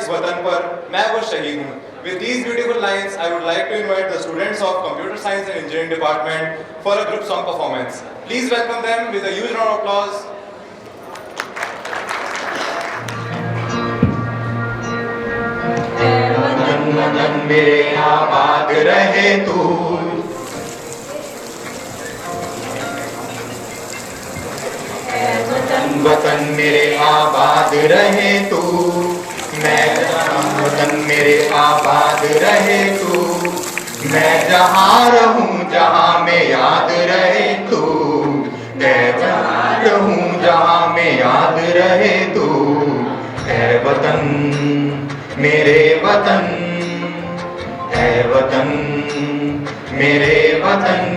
इस वतन पर मैं वो शहीद हूँ. With these beautiful lines, I would like to invite the students of Computer Science and Engineering Department for a group song performance. Please welcome them with a huge round of applause. वतन मेरे आबाद रहे तू, वतन मेरे आबाद रहे तू, मैं वतन मेरे आबाद रहे तू, मैं जहाँ रहूँ जहाँ में याद रहे तू, मैं जहाँ रहूँ जहाँ में याद रहे तू, है वतन मेरे वतन, है वतन मेरे वतन.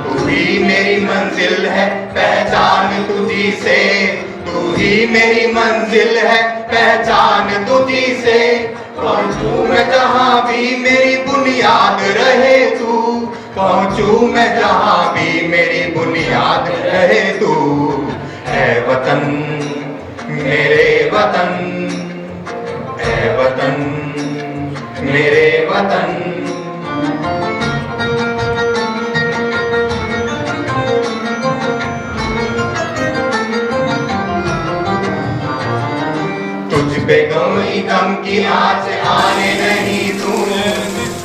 तू ही मेरी मंजिल है पहचान तुझी से, तू ही मेरी मंजिल है पहचान तुझी से, पहुंचूं मैं जहाँ भी मेरी बुनियाद रहे तू, पहुंचूं मैं जहाँ भी मेरी बुनियाद रहे तू, है वतन मेरे वतन, है वतन मेरे वतन. तुझ पे कोई गम की आँच आने नहीं दूं,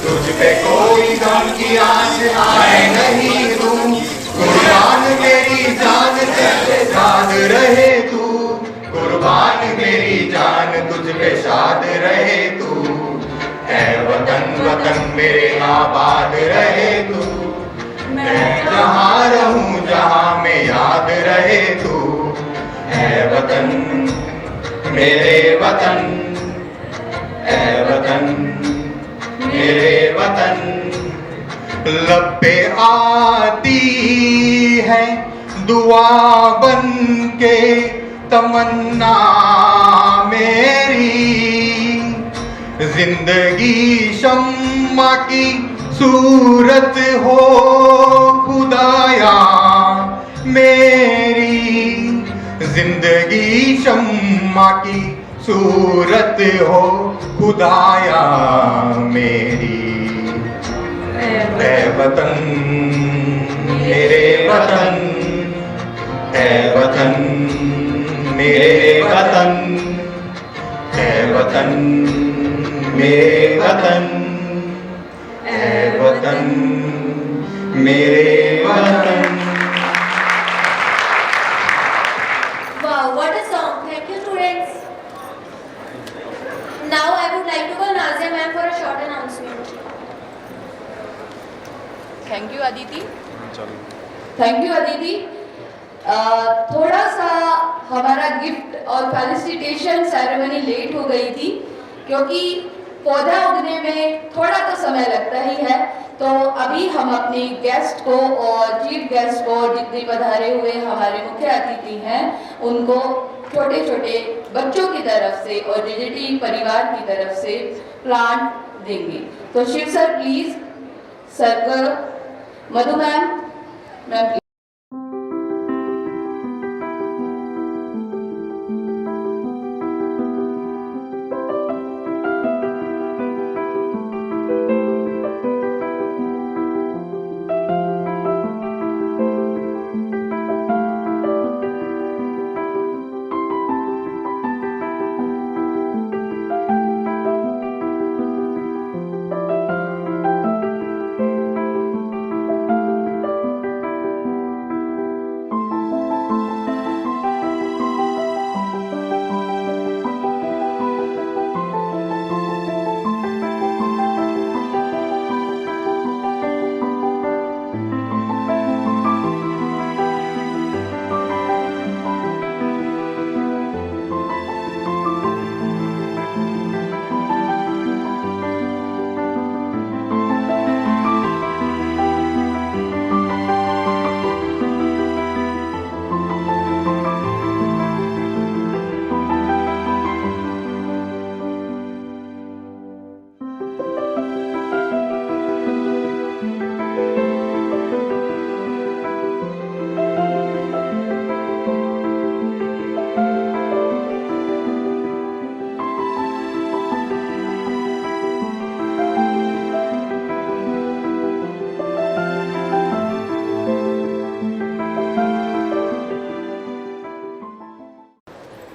तुझ पे कोई गम की आँच आने नहीं दूं, कुर्बान मेरी जान तेरे साथ रहे तू, कुर्बान मेरी जान तुझ पे शाद रहे तू, है वतन वतन मेरे आबाद रहे तू, मैं जहाँ रहूँ जहाँ में याद रहे तू, है वतन मेरे वतन, है वतन मेरे वतन. लब पे आती है दुआ बन के तमन्ना मेरी, जिंदगी शम्मा की सूरत हो खुदाया मेरी, जिंदगी शम्मा की सूरत हो खुदाया मेरी, है वतन मेरे वतन, है वतन मेरे वतन, है वतन मेरे वतन, है वतन मेरे वतन. Wow, what a song. Thank you, students. Now I would like to call Nazia ma'am for a short announcement. Thank you Aditi. Thank you Aditi. थोड़ा सा हमारा गिफ्ट और फेलिसिटेशन सेरेमनी लेट हो गई थी क्योंकि पौधा उगने में थोड़ा तो समय लगता ही है. तो अभी हम अपने गेस्ट को और चीफ गेस्ट को, जितने पधारे हुए हमारे मुख्य अतिथि हैं, उनको छोटे छोटे बच्चों की तरफ से और डिजिटी परिवार की तरफ से प्लांट देंगे. तो शिव सर प्लीज, सर करो. मधु मैम, मैम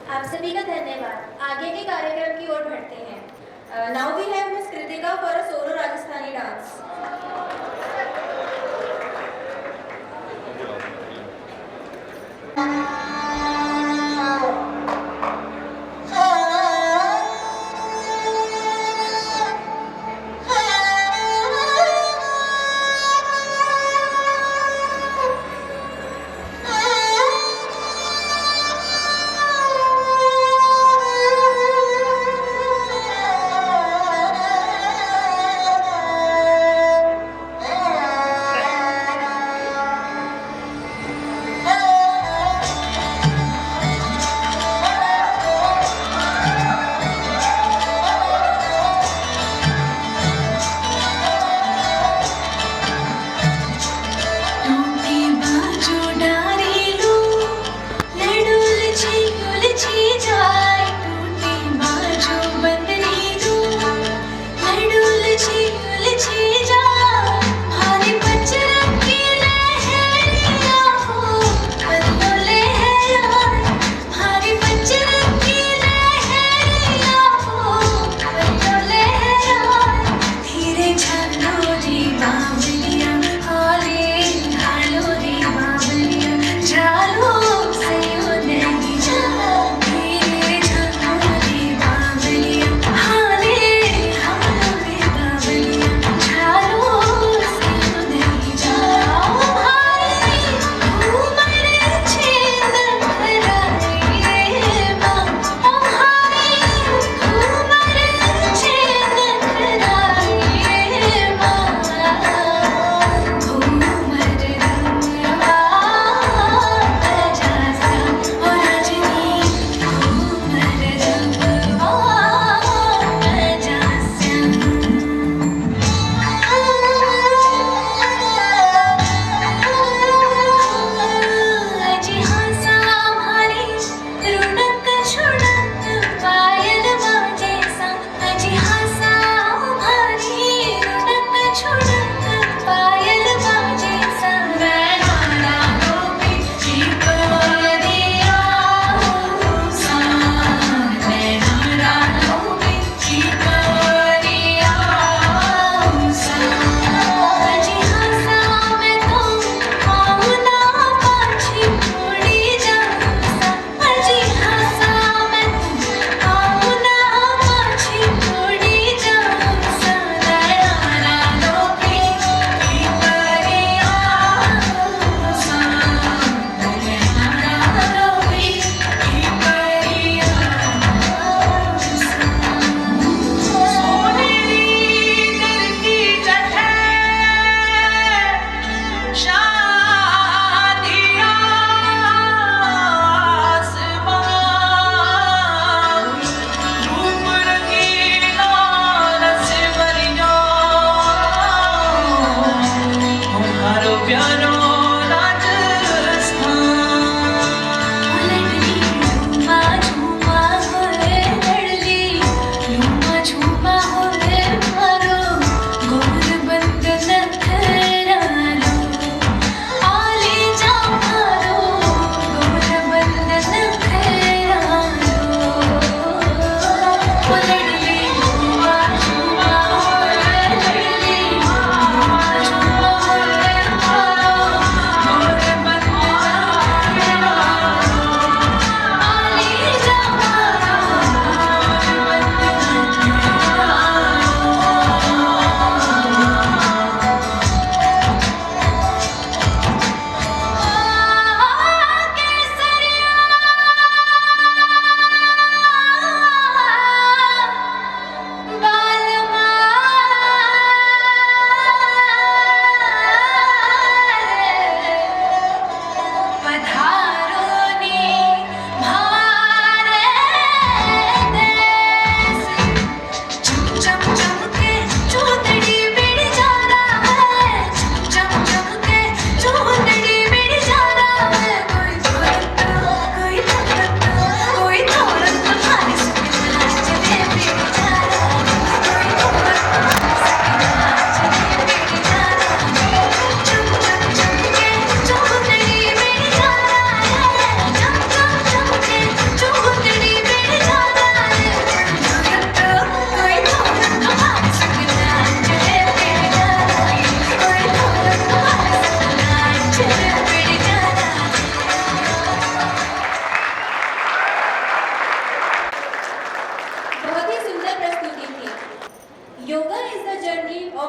आप सभी का धन्यवाद। आगे के कार्यक्रम की ओर बढ़ते हैं। Now we have miss Kritika for a solo Rajasthani dance.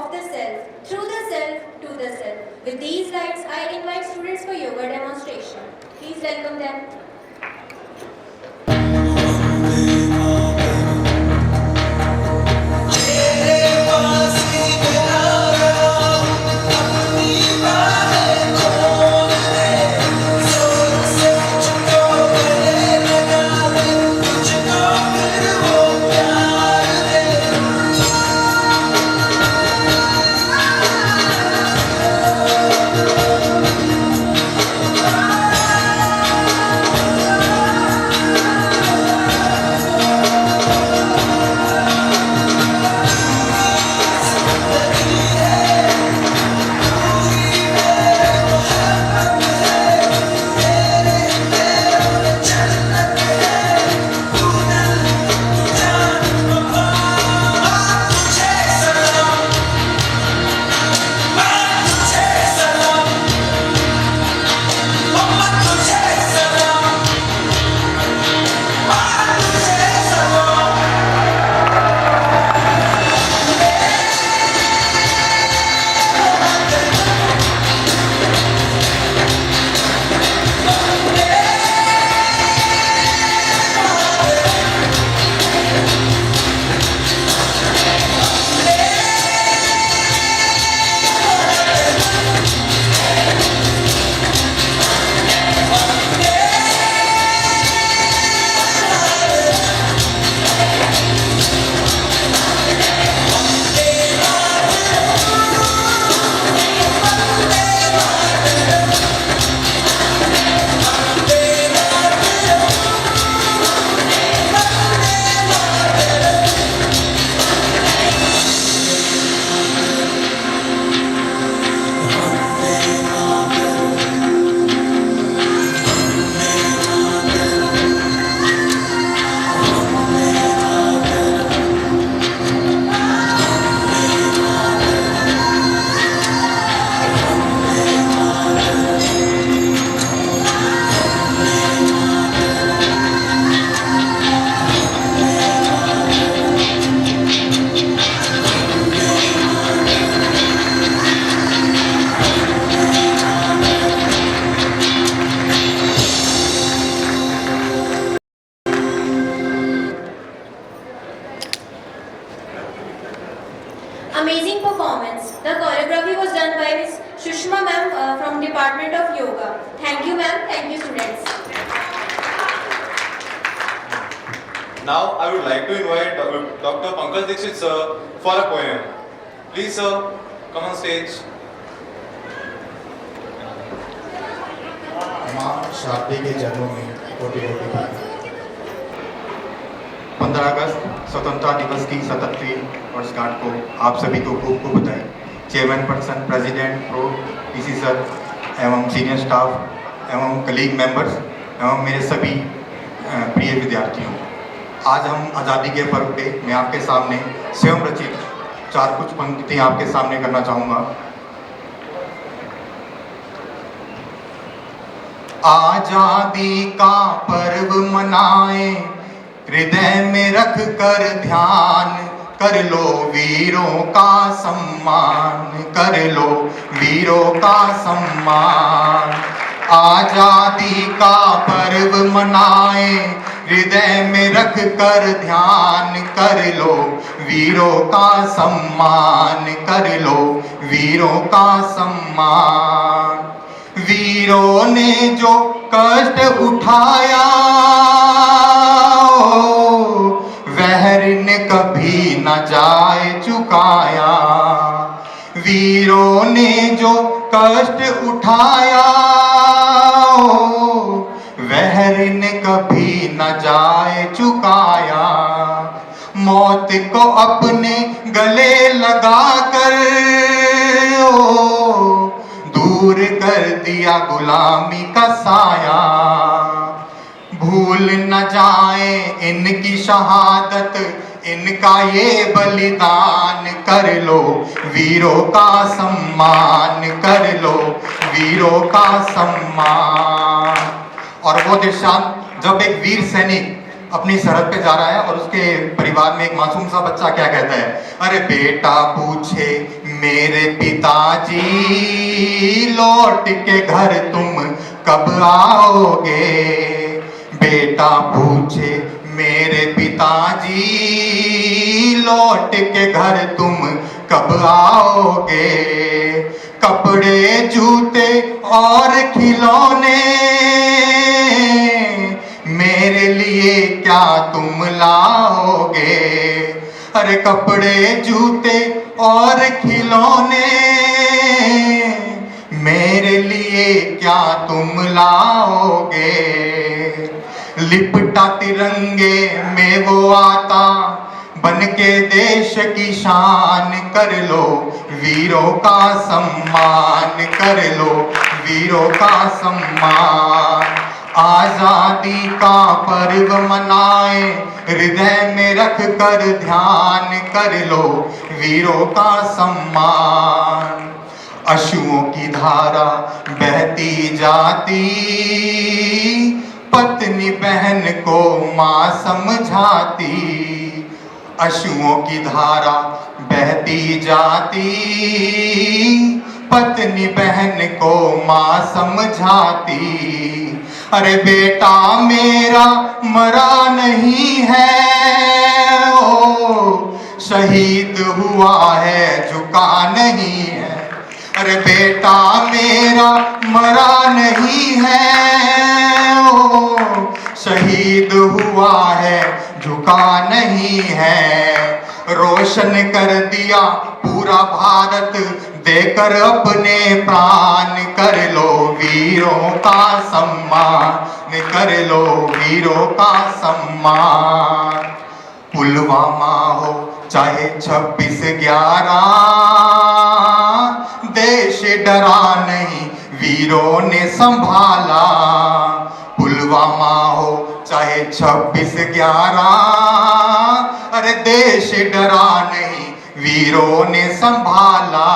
of the self, through the self, to the self. With these lines, I invite students for yoga demonstration. Please welcome them. Amazing performance. The choreography was done by Ms. Shushma ma'am from Department of Yoga. Thank you ma'am. Thank you students. Now I would like to invite Dr. Pankaj Dixit sir for a poem. Please sir, come on stage. माँ शादी के जन्मों में कोटि कोटि बधाई। 15 अगस्त स्वतंत्रता दिवस की 77वीं वर्षगांठ को आप सभी को खूब खूब बधाई। Chairman person, president, pro, PC sir एवं सीनियर स्टाफ एवं कलीग मेंबर्स एवं मेरे सभी प्रिय विद्यार्थियों, आज हम आज़ादी के पर्व पे मैं आपके सामने स्वयं रचित 4 कुछ पंक्तियाँ आपके सामने करना चाहूँगा। आजादी का पर्व मनाए, हृदय में रख कर ध्यान, कर लो वीरों का सम्मान, कर लो वीरों का सम्मान। आजादी का पर्व मनाए, हृदय में रख कर ध्यान, कर लो वीरों का सम्मान, कर लो वीरों का सम्मान। वीरों ने जो कष्ट उठाया, वह ऋण कभी न जाए चुकाया। वीरों ने जो कष्ट उठाया, वह ऋण कभी न जाए चुकाया। मौत को अपने गले लगा कर दूर कर दिया गुलामी का साया। भूल न जाए इनकी शहादत, इनका ये बलिदान, कर लो वीरों का सम्मान, कर लो वीरों का सम्मान। और वो दृश्यांत जब एक वीर सैनिक अपनी सरहद पे जा रहा है और उसके परिवार में एक मासूम सा बच्चा क्या कहता है, अरे बेटा पूछे मेरे पिताजी लौट के घर तुम कब आओगे? बेटा पूछे मेरे पिताजी लौट के घर तुम कब आओगे? कपड़े जूते और खिलौने मेरे लिए क्या तुम लाओगे? अरे कपड़े जूते और खिलौने मेरे लिए क्या तुम लाओगे? लिपटा तिरंगे में वो आता बन के देश की शान, कर लो वीरों का सम्मान, कर लो वीरों का सम्मान। आजादी का पर्व मनाए हृदय में रख कर ध्यान, कर लो वीरों का सम्मान। अश्रुओं की धारा बहती जाती पत्नी बहन को माँ समझाती, अश्रुओं की धारा बहती जाती पत्नी बहन को माँ समझाती। अरे बेटा मेरा मरा नहीं है, ओ शहीद हुआ है झुका नहीं है। अरे बेटा मेरा मरा नहीं है, ओ शहीद हुआ है झुका नहीं है। रोशन कर दिया पूरा भारत देकर अपने प्राण, कर लो वीरों का सम्मान, कर लो वीरों का सम्मान। पुलवामा हो चाहे 26/11 देश डरा नहीं वीरों ने संभाला। पुलवामा हो चाहे 26/11 अरे देश डरा नहीं वीरों ने संभाला।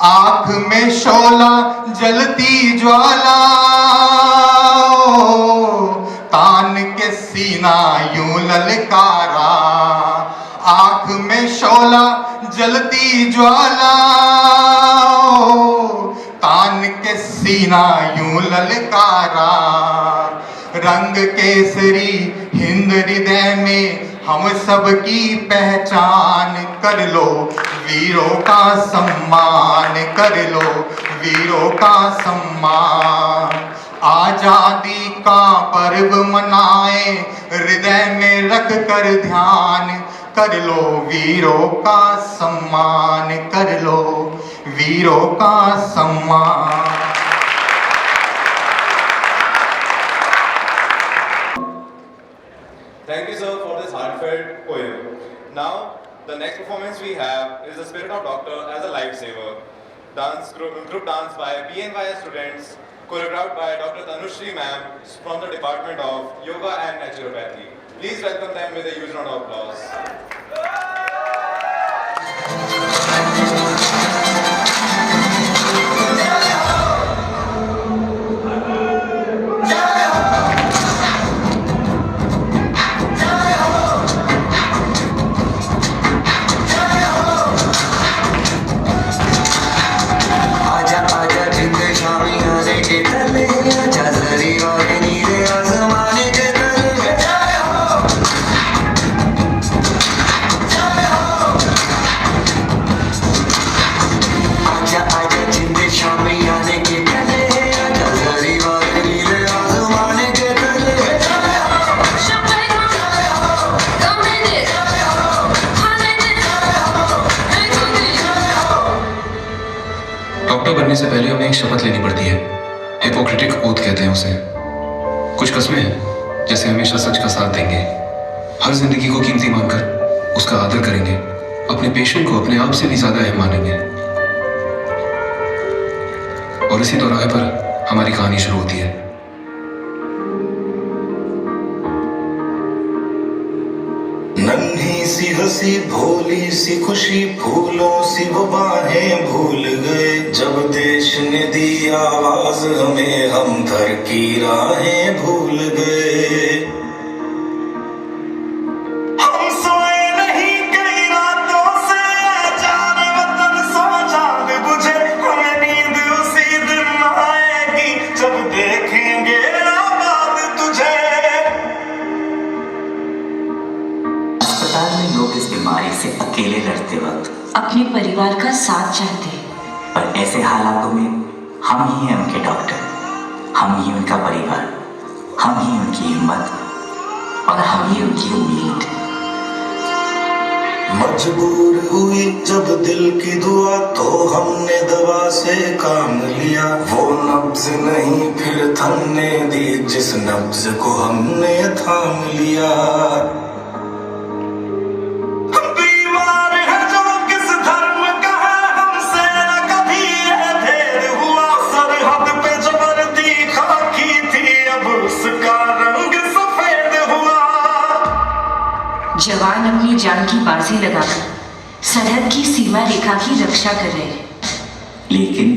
आंख में शोला जलती ज्वाला, तान के सीना यूं ललकारा। आंख में शोला जलती ज्वाला, तान के सीना यूं ललकारा। रंग केसरी हिंद हृदय में हम सब की पहचान, कर लो वीरों का सम्मान, कर लो वीरों का सम्मान। आजादी का पर्व मनाए हृदय में रख कर ध्यान, कर लो वीरों का सम्मान, कर लो वीरों का सम्मान। Thank you, sir, for this heartfelt poem. Now, the next performance we have is The Spirit of Doctor as a Lifesaver. Dance group dance by PNYS students, choreographed by Dr. Tanushree ma'am from the Department of Yoga and Naturopathy. Please welcome them with a huge round of applause. Doctor बनने से पहले हमें एक शपथ लेनी पड़ती है, Hippocratic oath कहते हैं उसे। कुछ कस्में हैं जैसे हमेशा सच का साथ देंगे, हर जिंदगी को कीमती मानकर उसका आदर करेंगे, अपने पेशेंट को अपने आप से भी ज्यादा अहम मानेंगे। और इसी दौराहे पर हमारी कहानी शुरू होती है। नन्ही सी हंसी भोली सी खुशी फूलों सी वो बाहें भूल गए, जब देश ने दी आवाज हमें हम घर की राहें भूल गए। हम सोए नहीं कई रातों से, जान वतन अस्पताल में लोग इस बीमारी से अकेले लड़ते वक्त अपने परिवार का साथ चाहते हैं, पर ऐसे हालातों में हम ही हैं उनके डॉक्टर, हम ही उनका परिवार, हम ही उनकी हिम्मत और हम ही उनकी उम्मीद। मजबूर हुई जब दिल की दुआ तो हमने दवा से काम लिया, वो नब्ज नहीं फिर थमने दी जिस नब्ज को हमने थाम लिया। बीमार है जो किस धर्म का है, हमसे न कभी यह भेद हुआ, सरहद पे जबरदी खाकी थी अब उसका रंग सफेद हुआ। जवान अपनी जान की बाजी लगाकर सरहद की सीमा रेखा की रक्षा कर रहे हैं, लेकिन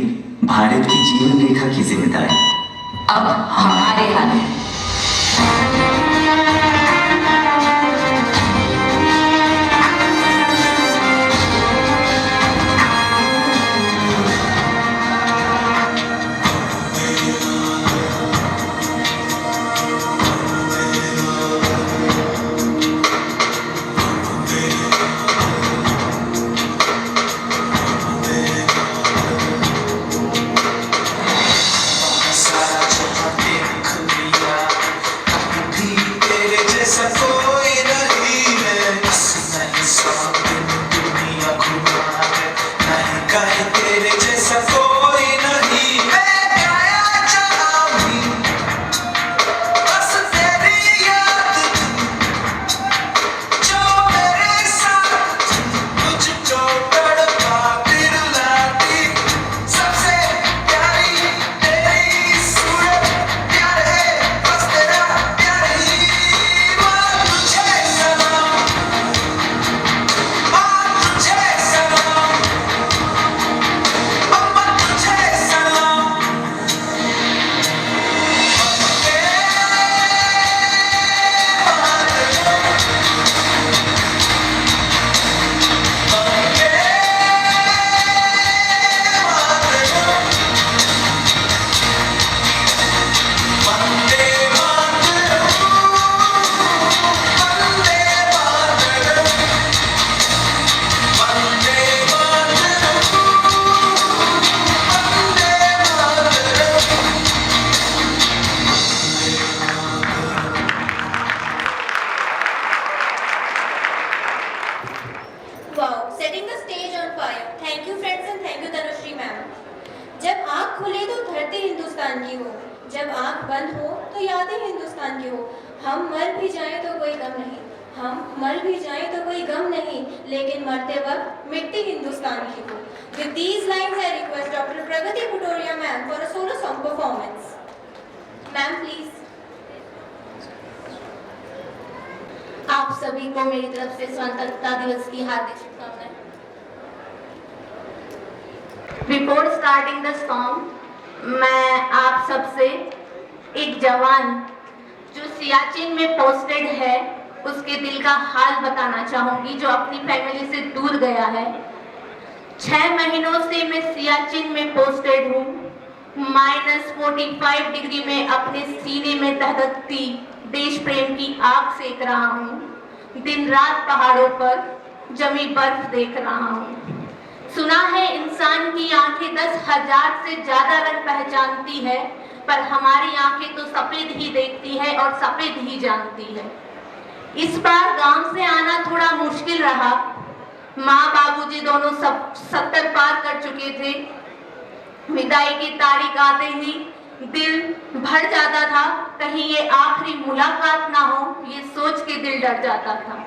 भारत की जीवन रेखा की जिम्मेदारी अब हमारे हाथ है। जब आंख बंद हो तो यादें हिंदुस्तान की हो। हम मर भी जाएं तो कोई गम नहीं, हम मर भी जाएं तो कोई गम नहीं, लेकिन मरते वक्त मिट्टी हिंदुस्तान की हो। With these lines, I request Dr. Pragati Putoria ma'am for a solo song performance. Ma'am, please. आप सभी को मेरी तरफ से स्वतंत्रता दिवस की हार्दिक शुभकामनाएं। Before starting the song, मैं आप सबसे एक जवान जो सियाचिन में पोस्टेड है उसके दिल का हाल बताना चाहूंगी, जो अपनी फैमिली से दूर गया है। 6 महीनों से मैं सियाचिन में पोस्टेड हूँ। -45 डिग्री में अपने सीने में दहकती देश प्रेम की आग सेक रहा हूँ। दिन रात पहाड़ों पर जमी बर्फ देख रहा हूँ। सुना है इंसान की आंखें 10,000 से ज्यादा रंग पहचानती है, पर हमारी आंखें तो सफेद ही देखती है और सफेद ही जानती है। इस बार गांव से आना थोड़ा मुश्किल रहा। माँ बाबूजी दोनों 70 पार कर चुके थे। विदाई की तारीख आते ही दिल भर जाता था, कहीं ये आखिरी मुलाकात ना हो, ये सोच के दिल डर जाता था।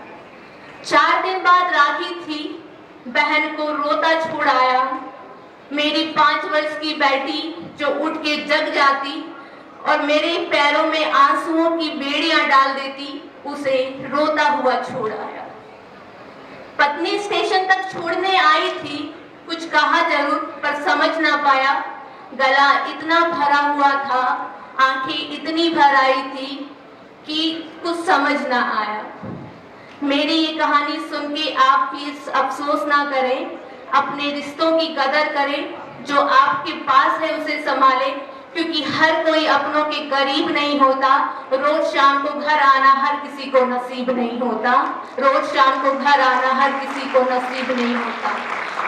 4 दिन बाद राखी थी, बहन को रोता छोड़ आया। मेरी 5 वर्ष की बेटी जो उठ के जग जाती और मेरे पैरों में आंसुओं की बेड़ियां डाल देती, उसे रोता हुआ छोड़ आया। पत्नी स्टेशन तक छोड़ने आई थी, कुछ कहा जरूर पर समझ ना पाया। गला इतना भरा हुआ था, आंखें इतनी भर आई थी कि कुछ समझ ना आया। मेरी ये कहानी सुन के आप प्लीज अफसोस ना करें, अपने रिश्तों की कदर करें। जो आपके पास है उसे संभालें, क्योंकि हर कोई अपनों के करीब नहीं होता। रोज शाम को घर आना हर किसी को नसीब नहीं होता। रोज शाम को घर आना हर किसी को नसीब नहीं होता।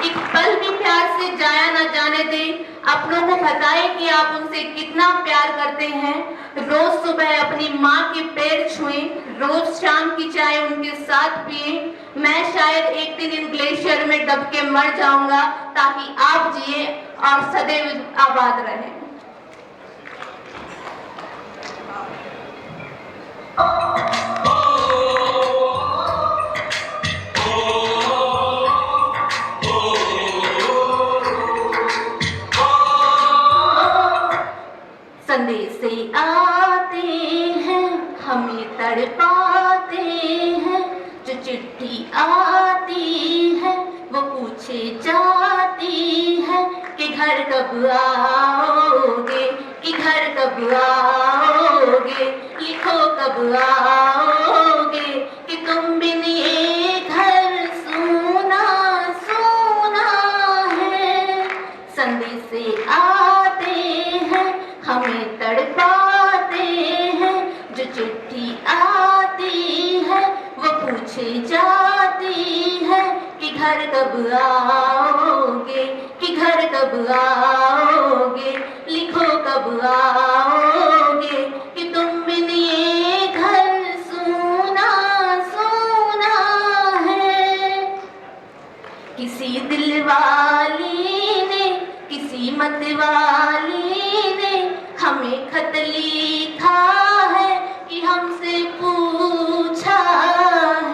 एक पल भी प्यार से जाया ना जाने दें। अपनों को बताएं कि आप उनसे कितना प्यार करते हैं। रोज सुबह अपनी माँ के पैर छुएं, रोज शाम की चाय उनके साथ पिएं। मैं शायद एक दिन इन ग्लेशियर में दब के मर जाऊंगा ताकि आप जिए और सदैव आबाद रहें। संदेश आते हैं हमें तड़पाते हैं, जो चिट्ठी आती है वो पूछे जाती है कि घर कब आओगे, कि घर कब आओगे, लिखो कब आओगे, कि तुम बिन ये घर सूना सूना है। संदेश आते हैं हमें तड़पाते हैं, जो चिट्ठी आती है वो पूछे जाती है कि घर कब आओगे, कि घर कब आओगे, लिखो कब आओगे, कि तुम बिन ये घर सूना सूना है। किसी दिल वाली ने, किसी मत वाली ने हमें खत लिखा है कि हमसे पूछा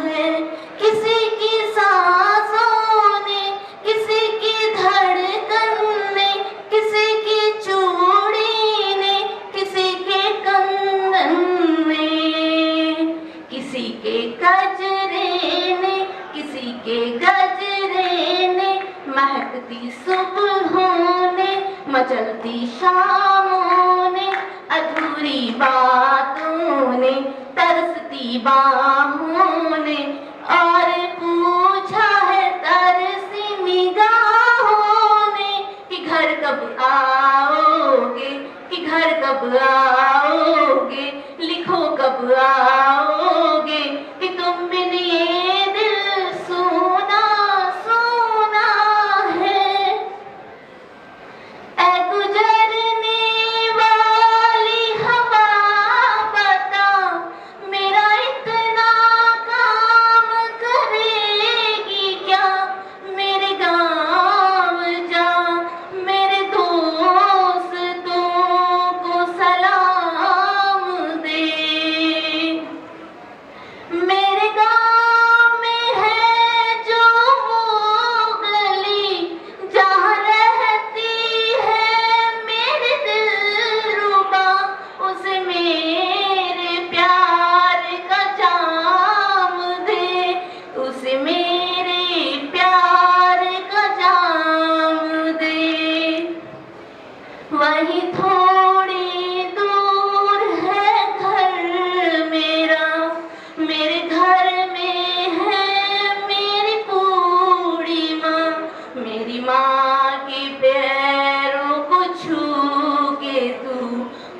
है। किसी की सांसों ने, किसी की धड़कन ने, किसी की चूड़ी ने, किसी के कंगन ने, किसी के गजरे ने, किसी के गजरे ने, महकती सुबहों ने, मचलती शामों ने, अधूरी बातों ने, तरसती बाहों ने, और पूछा है तरसी निगाहों ने कि घर कब आओगे, कि घर कब आओगे, लिखो कब आओगे, कि तुम बिन ये दिल सूना सूना है। ऐ गुजरने वाली हवा बता, मेरा इतना काम करेगी क्या। मेरे गाँव जा, मेरे दोस्तों को सलाम दे। मेरे गाँव में है जो वो गली जहाँ रहती है मेरे दिलरुबा, उसे मेरे प्यार का जाम दे, उसे मेरे प्यार का जाम दे। वहीं थोड़ी दूर है घर मेरा, मेरे घर में है मेरी बूढ़ी माँ। मेरी माँ के पैरों को छू के तू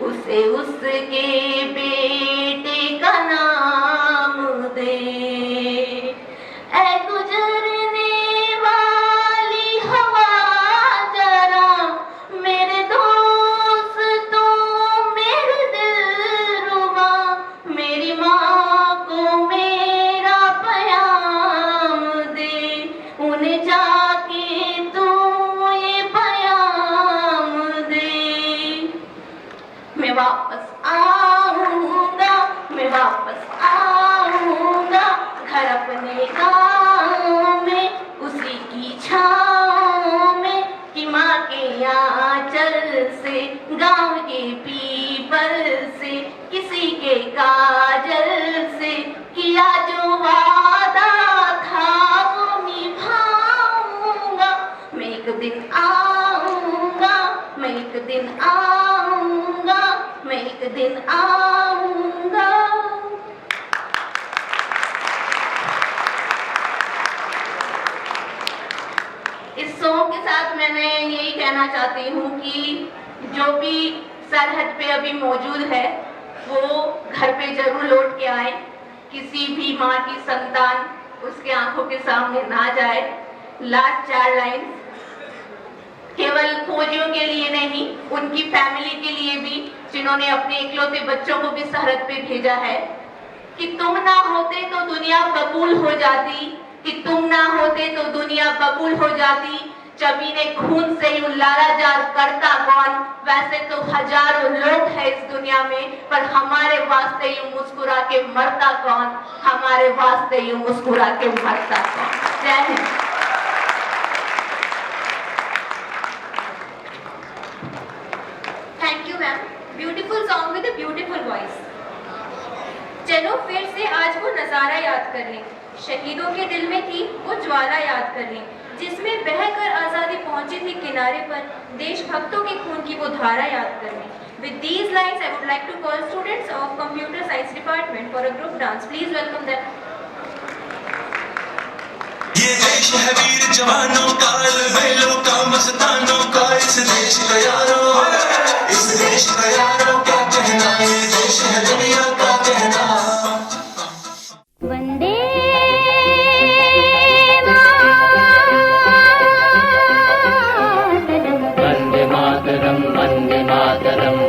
उसे उसके बेटे का नाम दे। ऐ गुजरने वाली हवा जरा, मेरे दोस्तों मेरे दिलरुबा, मेरी माँ को मेरा प्याम दे। उन्हें जाके तू ये प्याम दे। मैं वापस आऊँगा, मैं वापस आऊँगा घर अपने गाँव में, उसी की छाँव में, कि माँ के आँचल से, गाँव के पीपल से, किसी के काजल से किया जो वादा था वो निभाऊंगा। मैं एक दिन आऊँगा, मैं एक दिन आऊँगा, मैं एक दिन आऊँगा। इस सॉन्ग के साथ मैंने यही कहना चाहती हूँ कि जो भी सरहद पे अभी मौजूद है वो घर पे जरूर लौट के आए। किसी भी माँ की संतान उसके आंखों के सामने ना जाए। लास्ट 4 लाइन केवल फौजियों के लिए नहीं, उनकी फैमिली के लिए भी, जिन्होंने अपने इकलौते बच्चों को भी सरहद पे भेजा है, कि तुम ना होते तो दुनिया बबूल हो जाती, कि तुम ना होते तो दुनिया बबूल हो जाती। जमीने खून से यूं लालाजार करता कौन, वैसे तो हजारों लोग हैं इस दुनिया में, पर हमारे वास्ते यूं मुस्कुरा के मरता कौन, हमारे वास्ते यूं मुस्कुरा के मरता कौन। जय Hind. Thank you ma'am, beautiful song with a beautiful voice. चलो फिर से आज वो नज़ारा याद कर लें, शहीदों के दिल में थी वो ज्वाला याद कर लें, जिसमें बहकर आज़ादी पहुंची थी किनारे पर, देशभक्तों के खून की वो धारा याद कर लें। With these lines, I would like to call students of Computer Science Department for a group dance. Please welcome them. ये देश है वीर जवानों का, बैलों का, मस्तानों का, इस देश का यारों, इस देश का यारों क्या कहना, ये देश है दुनिया का कहना। वंदे मातरम, वंदे मातरम, वंदे मातरम।